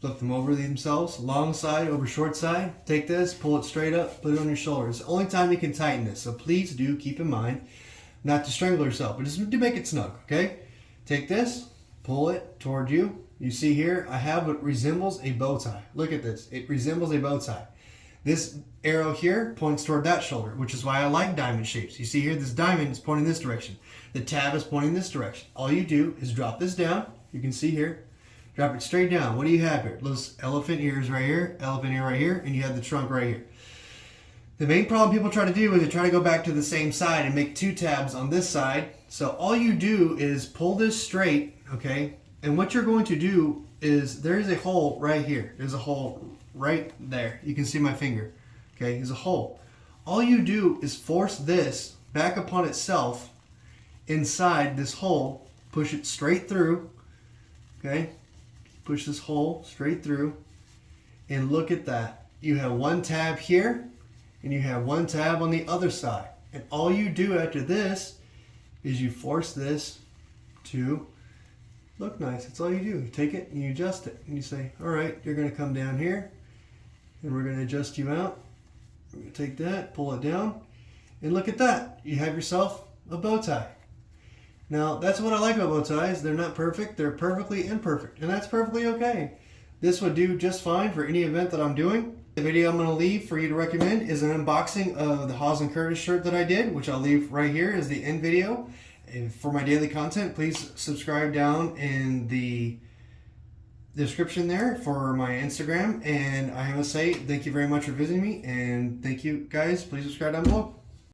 flip them over themselves, long side over short side. Take this, pull it straight up, put it on your shoulders. The only time you can tighten this, so please do keep in mind not to strangle yourself, but just to make it snug, okay? Take this, pull it toward you. You see here, I have what resembles a bow tie. Look at this, it resembles a bow tie. This arrow here points toward that shoulder, which is why I like diamond shapes. You see here, this diamond is pointing this direction. The tab is pointing this direction. All you do is drop this down. You can see here, drop it straight down. What do you have here? Those elephant ears right here, elephant ear right here, and you have the trunk right here. The main problem people try to do is they try to go back to the same side and make 2 tabs on this side. So all you do is pull this straight, okay? And what you're going to do is there's a hole right here. There's a hole right there. You can see my finger, okay? There's a hole. All you do is force this back upon itself inside this hole, push it straight through, okay? Push this hole straight through, and look at that. You have 1 tab here, and you have 1 tab on the other side. And all you do after this is you force this to look nice. That's all you do. You take it and you adjust it. And you say, all right, you're going to come down here, and we're going to adjust you out. We're going to take that, pull it down, and look at that. You have yourself a bow tie. Now, that's what I like about bow ties. They're not perfect. They're perfectly imperfect, and that's perfectly okay. This would do just fine for any event that I'm doing. The video I'm going to leave for you to recommend is an unboxing of the Hawes & Curtis shirt that I did, which I'll leave right here as the end video. And for my daily content, please subscribe down in the description there for my Instagram. And I must say, thank you very much for visiting me, and thank you guys. Please subscribe down below.